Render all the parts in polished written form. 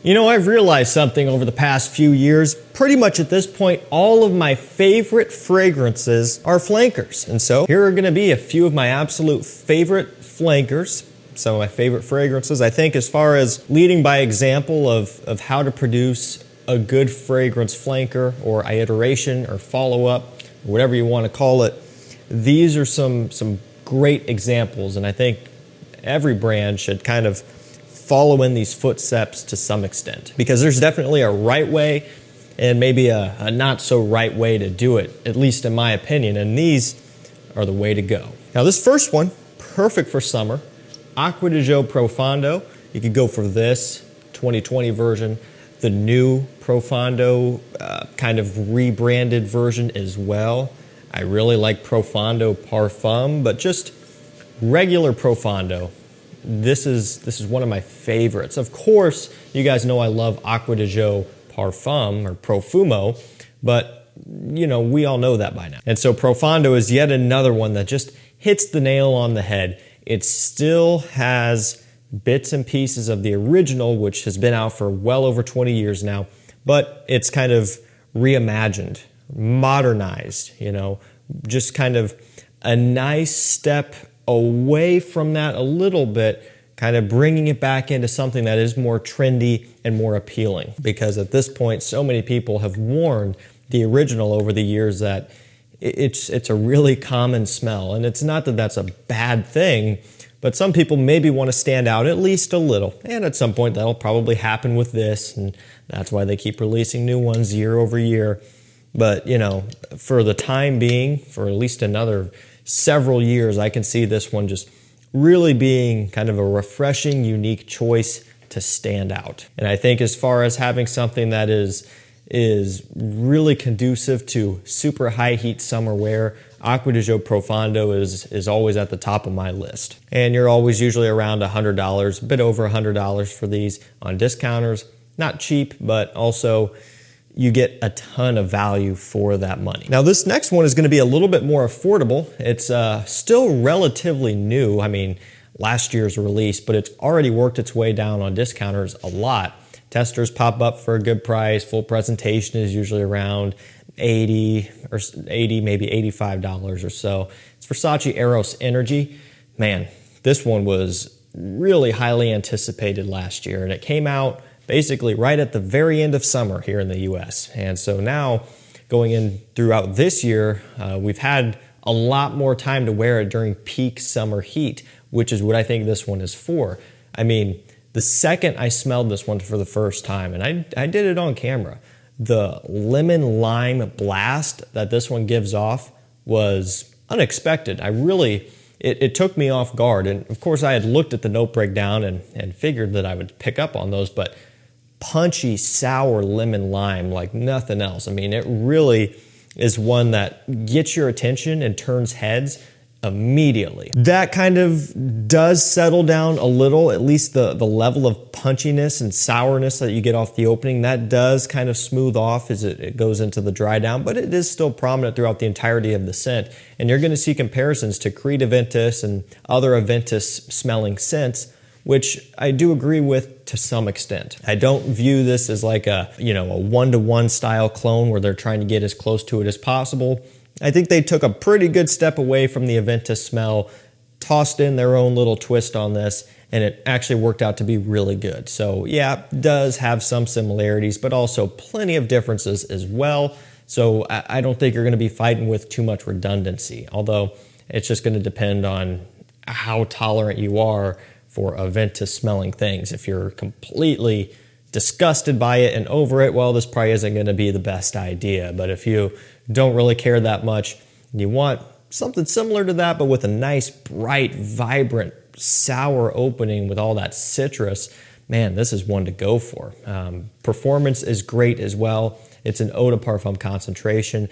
You know, I've realized something over the past few years. Pretty much at this point, all of my favorite fragrances are flankers. And so here are going to be a few of my absolute favorite flankers, some of my favorite fragrances. I think as far as leading by example of how to produce a good fragrance flanker or iteration or follow-up, whatever you want to call it, these are some great examples. And I think every brand should kind of follow in these footsteps to some extent, because there's definitely a right way and maybe a not so right way to do it, at least in my opinion, and these are the way to go. Now this first one, perfect for summer, Acqua di Gio Profondo. You could go for this 2020 version, the new Profondo kind of rebranded version as well. I really like Profondo Parfum, but just regular Profondo. This is one of my favorites. Of course, you guys know I love Acqua di Gio Parfum or Profumo, but you know, we all know that by now. And so Profondo is yet another one that just hits the nail on the head. It still has bits and pieces of the original, which has been out for well over 20 years now, but it's kind of reimagined, modernized, you know, just kind of a nice step away from that a little bit, kind of bringing it back into something that is more trendy and more appealing. Because at this point, so many people have worn the original over the years that it's a really common smell. And it's not that that's a bad thing, but some people maybe want to stand out at least a little. And at some point that'll probably happen with this, and that's why they keep releasing new ones year over year. But you know, for the time being, for at least another several years, I can see this one just really being kind of a refreshing, unique choice to stand out. And I think as far as having something that is really conducive to super high heat summer wear, Acqua di Gio Profondo is always at the top of my list. And you're always usually around $100, a bit over $100 for these on discounters. Not cheap, but also you get a ton of value for that money. Now this next one is going to be a little bit more affordable. It's still relatively new. I mean, last year's release, but it's already worked its way down on discounters a lot. Testers pop up for a good price. Full presentation is usually around $80, maybe $85 or so. It's Versace Eros Energy. Man, this one was really highly anticipated last year, and it came out basically right at the very end of summer here in the US. And so now going in throughout this year, we've had a lot more time to wear it during peak summer heat, which is what I think this one is for. I mean, the second I smelled this one for the first time, and I did it on camera, the lemon lime blast that this one gives off was unexpected. It took me off guard. And of course I had looked at the note breakdown and figured that I would pick up on those, but punchy, sour lemon lime like nothing else. I mean, it really is one that gets your attention and turns heads immediately. That kind of does settle down a little, at least the level of punchiness and sourness that you get off the opening, that does kind of smooth off as it goes into the dry down, but it is still prominent throughout the entirety of the scent. And you're going to see comparisons to Creed Aventus and other Aventus smelling scents, which I do agree with to some extent. I don't view this as like a one-to-one style clone where they're trying to get as close to it as possible. I think they took a pretty good step away from the Aventus smell, tossed in their own little twist on this, and it actually worked out to be really good. So yeah, it does have some similarities, but also plenty of differences as well. So I don't think you're going to be fighting with too much redundancy, although it's just going to depend on how tolerant you are for Aventus smelling things. If you're completely disgusted by it and over it, well, this probably isn't going to be the best idea. But if you don't really care that much, you want something similar to that, but with a nice, bright, vibrant, sour opening with all that citrus, man, this is one to go for. Performance is great as well. It's an eau de parfum concentration.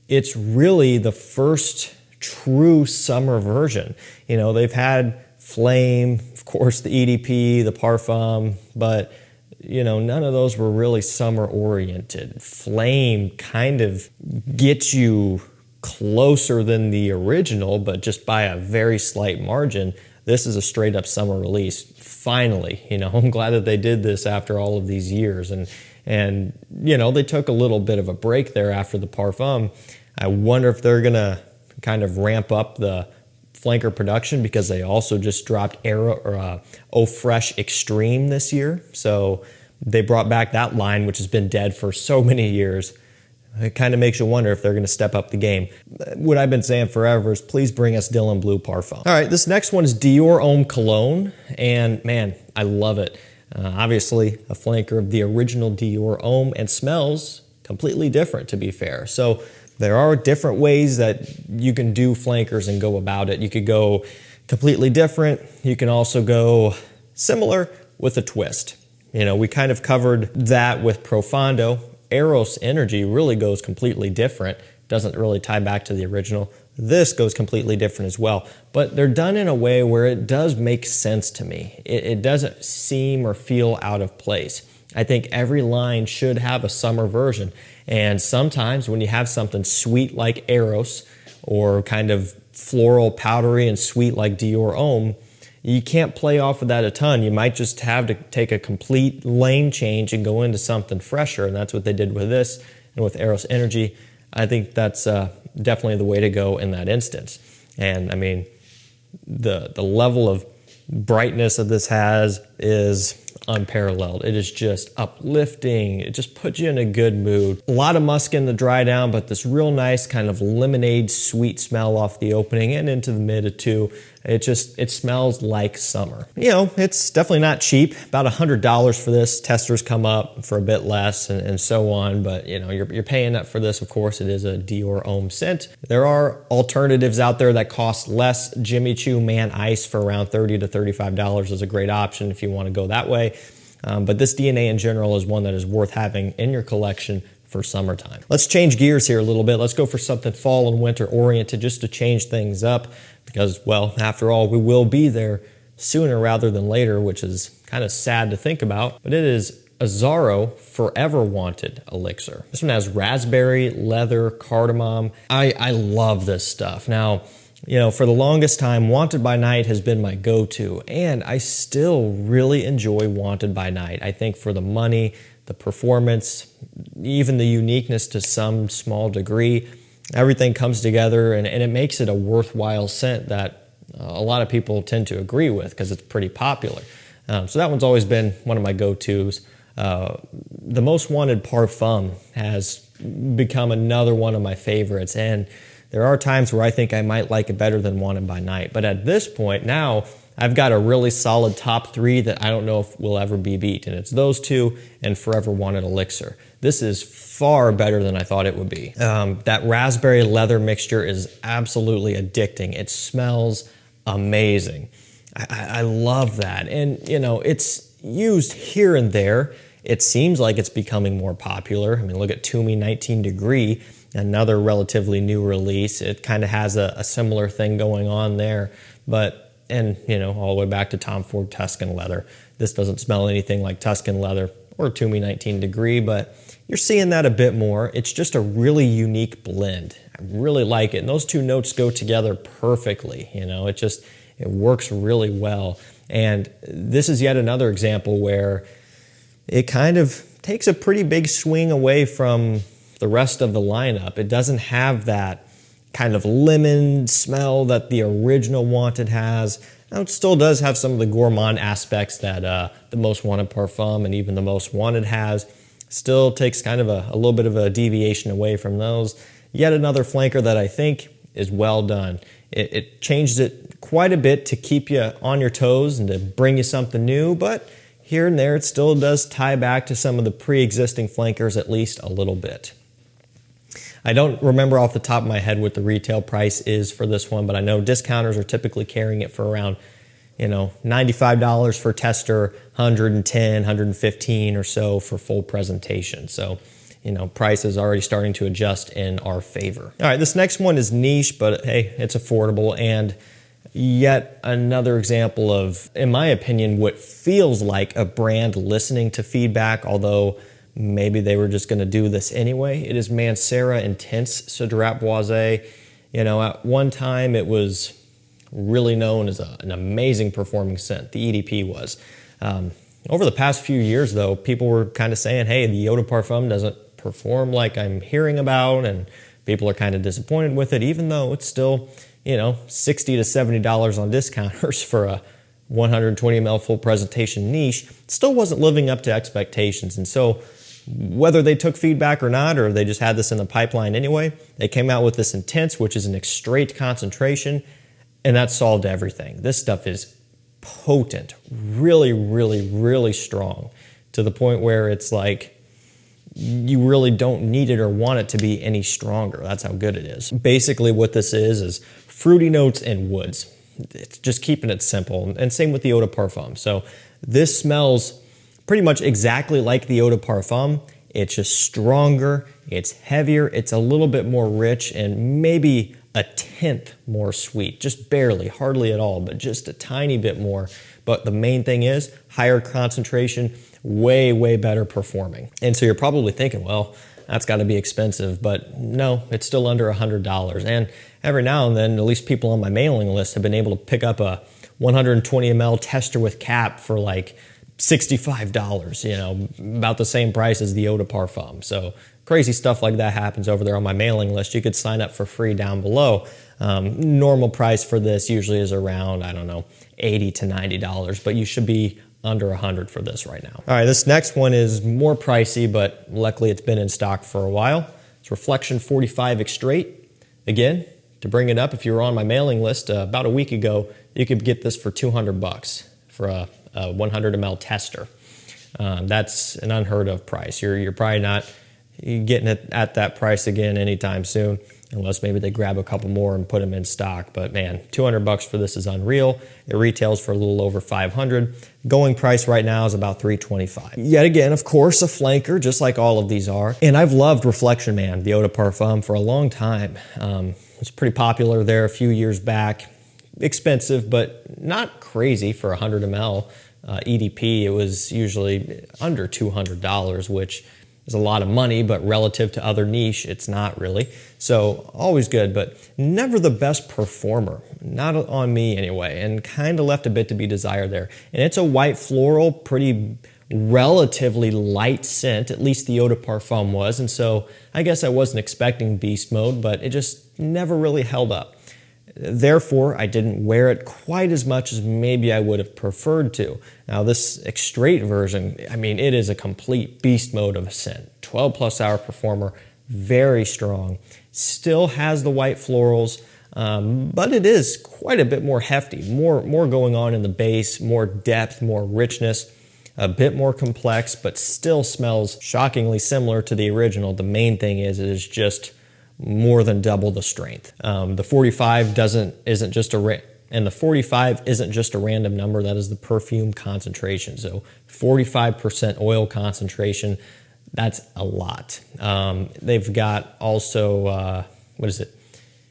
It's really the first true summer version. You know, they've had Flame, of course, the EDP, the Parfum, but you know, none of those were really summer oriented. Flame kind of gets you closer than the original, but just by a very slight margin. This is a straight up summer release. Finally, I'm glad that they did this after all of these years. And they took a little bit of a break there after the Parfum. I wonder if they're going to kind of ramp up the flanker production, because they also just dropped Eau Fresh Extreme this year. So they brought back that line, which has been dead for so many years. It kind of makes you wonder if they're going to step up the game. What I've been saying forever is please bring us Dylan Blue Parfum. All right, this next one is Dior Homme Cologne, and man, I love it. Obviously, a flanker of the original Dior Homme, and smells completely different, to be fair. So there are different ways that you can do flankers and go about it. You could go completely different. You can also go similar with a twist. We kind of covered that with Profondo. Eros Energy really goes completely different. Doesn't really tie back to the original. This goes completely different as well. But they're done in a way where it does make sense to me. It doesn't seem or feel out of place. I think every line should have a summer version. And sometimes when you have something sweet like Eros, or kind of floral, powdery, and sweet like Dior Homme, you can't play off of that a ton. You might just have to take a complete lane change and go into something fresher, and that's what they did with this and with Eros Energy. I think that's definitely the way to go in that instance. And I mean, the level of brightness that this has is unparalleled. It is just uplifting. It just puts you in a good mood. A lot of musk in the dry down, but this real nice kind of lemonade sweet smell off the opening and into the mid too. It smells like summer. It's definitely not cheap. About $100 for this. Testers come up for a bit less and so on, but you're paying up for this. Of course, it is a Dior Homme scent. There are alternatives out there that cost less. Jimmy Choo Man Ice for around $30 to $35 is a great option if you want to go that way. But this DNA in general is one that is worth having in your collection for summertime. Let's change gears here a little bit. Let's go for something fall and winter oriented, just to change things up, because, well, after all, we will be there sooner rather than later, which is kind of sad to think about. But it is Azzaro Forever Wanted Elixir. This one has raspberry, leather, cardamom. I love this stuff. Now, for the longest time, Wanted by Night has been my go-to, and I still really enjoy Wanted by Night. I think for the money, the performance, even the uniqueness to some small degree, everything comes together, and it makes it a worthwhile scent that a lot of people tend to agree with because it's pretty popular. So that one's always been one of my go-tos. The Most Wanted Parfum has become another one of my favorites, and there are times where I think I might like it better than Wanted by Night. But at this point now, I've got a really solid top three that I don't know if will ever be beat, and it's those two and Forever Wanted Elixir. This is far better than I thought it would be. That raspberry leather mixture is absolutely addicting. It smells amazing. I love that. And, it's used here and there. It seems like it's becoming more popular. I mean, look at Toomey 19 Degree, another relatively new release. It kind of has a similar thing going on there. And all the way back to Tom Ford Tuscan leather. This doesn't smell anything like Tuscan leather or Toomey 19 Degree, but you're seeing that a bit more. It's just a really unique blend. I really like it. And those two notes go together perfectly. It works really well. And this is yet another example where it kind of takes a pretty big swing away from the rest of the lineup. It doesn't have that kind of lemon smell that the original Wanted has. Now, it still does have some of the gourmand aspects that the Most Wanted Parfum and even the Most Wanted has. Still takes kind of a little bit of a deviation away from those. Yet another flanker that I think is well done. It changed it quite a bit to keep you on your toes and to bring you something new, but here and there it still does tie back to some of the pre-existing flankers at least a little bit. I don't remember off the top of my head what the retail price is for this one, but I know discounters are typically carrying it for around, $95 for tester, $110, $115 or so for full presentation. So, price is already starting to adjust in our favor. All right, this next one is niche, but hey, it's affordable, and yet another example of, in my opinion, what feels like a brand listening to feedback, although maybe they were just going to do this anyway. It is Mancera Intense Cedrat Boisé. At one time it was really known as an amazing performing scent. The EDP was. Over the past few years, though, people were kind of saying, hey, the Eau de Parfum doesn't perform like I'm hearing about, and people are kind of disappointed with it, even though it's still, you know, $60 to $70 on discounters for a 120 ml full presentation niche. It still wasn't living up to expectations. And so whether they took feedback or not, or they just had this in the pipeline anyway, they came out with this Intense, which is an extrait concentration, and that solved everything. This stuff is potent, really, really, really strong, to the point where it's like you really don't need it or want it to be any stronger. That's how good it is. Basically what this is fruity notes and woods. It's just keeping it simple, and same with the Eau de Parfum. So this smells pretty much exactly like the Eau de Parfum. It's just stronger, it's heavier, it's a little bit more rich, and maybe a tenth more sweet, just barely, hardly at all, but just a tiny bit more. But the main thing is higher concentration, way, way better performing. And so you're probably thinking, well, that's got to be expensive, but no, it's still under $100. And every now and then, at least people on my mailing list have been able to pick up a 120 ml tester with cap for like $65, you know, about the same price as the Eau de Parfum. So crazy stuff like that happens over there on my mailing list. You could sign up for free down below. Normal price for this usually is around, I don't know, $80 to $90, but you should be under $100 for this right now. All right, this next one is more pricey, but luckily it's been in stock for a while. It's Reflection 45 Extrait. Again, to bring it up, if you were on my mailing list about a week ago, you could get this for $200 for a 100 ml tester. That's an unheard of price. You're probably not getting it at that price again anytime soon, unless maybe they grab a couple more and put them in stock. But man, $200 for this is unreal. It retails for a little over $500. Going price right now is about $325. Yet again, of course, a flanker, just like all of these are. And I've loved Reflection Man, the Eau de Parfum, for a long time. It's pretty popular there a few years back. Expensive, but not crazy for 100 ml. EDP, it was usually under $200, which is a lot of money, but relative to other niche, it's not really. So always good, but never the best performer, not on me anyway, and kind of left a bit to be desired there. And it's a white floral, pretty relatively light scent, at least the Eau de Parfum was, and so I guess I wasn't expecting beast mode, but it just never really held up. Therefore, I didn't wear it quite as much as maybe I would have preferred to. Now, this extrait version, I mean, it is a complete beast mode of a scent. 12+ hour performer, very strong. Still has the white florals, but it is quite a bit more hefty. More going on in the base, more depth, more richness, a bit more complex, but still smells shockingly similar to the original. The main thing is it is just more than double the strength. The 45 isn't just a random number. That is the perfume concentration. So 45% oil concentration. That's a lot. They've got also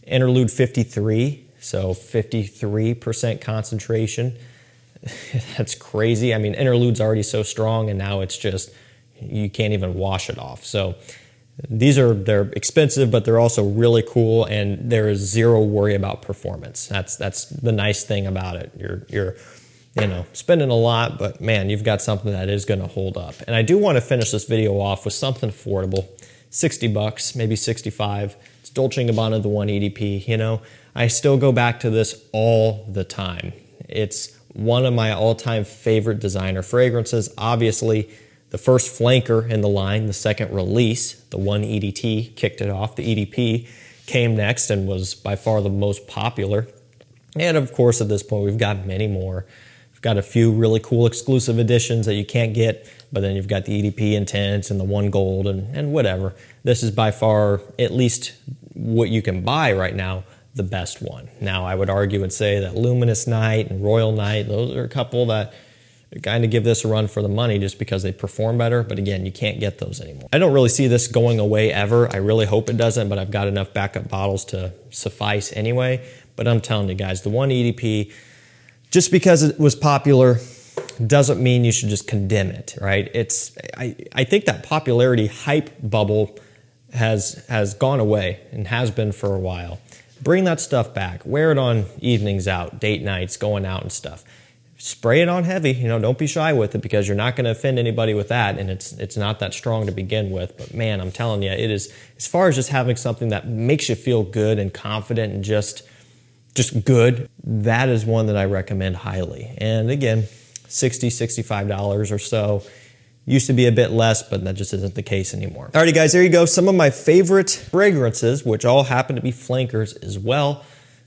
interlude 53. So 53% concentration. That's crazy. I mean, interlude's already so strong, and now it's just you can't even wash it off. So they're expensive, but they're also really cool, and there is zero worry about performance. That's the nice thing about it. You're spending a lot, but man, you've got something that is going to hold up. And I do want to finish this video off with something affordable, $60, maybe $65. It's Dolce Gabbana the 1 EDP. You know, I still go back to this all the time. It's one of my all-time favorite designer fragrances. Obviously, the first flanker in the line, the second release, the 1 EDT, kicked it off. The EDP came next and was by far the most popular. And of course, at this point, we've got many more. We've got a few really cool exclusive editions that you can't get, but then you've got the EDP Intense and the 1 Gold and whatever. This is by far, at least what you can buy right now, the best one. Now, I would argue and say that Luminous Night and Royal Night, those are a couple that kind of give this a run for the money just because they perform better, but again, you can't get those anymore. I don't really see this going away ever. I really hope it doesn't, but I've got enough backup bottles to suffice anyway. But I'm telling you guys, the 1 EDP, just because it was popular doesn't mean you should just condemn it, right? I think that popularity hype bubble has gone away and has been for a while. bring that stuff back. Wear it on evenings out, date nights, going out and stuff. Spray it on heavy, you know, don't be shy with it because you're not going to offend anybody with that, and it's not that strong to begin with. But man, I'm telling you, it is, as far as just having something that makes you feel good and confident and just good, that is one that I recommend highly. And again, $60, $65 or so. Used to be a bit less, but that just isn't the case anymore. Alrighty guys, there you go. Some of my favorite fragrances, which all happen to be flankers as well.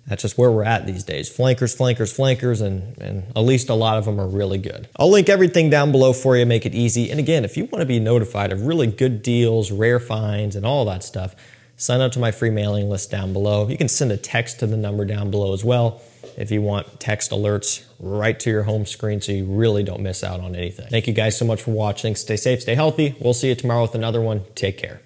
That's just where we're at these days. Flankers, flankers, flankers, and at least a lot of them are really good. I'll link everything down below for you, make it easy. And again, if you want to be notified of really good deals, rare finds, and all that stuff, sign up to my free mailing list down below. You can send a text to the number down below as well if you want text alerts right to your home screen so you really don't miss out on anything. Thank you guys so much for watching. Stay safe, stay healthy. We'll see you tomorrow with another one. Take care.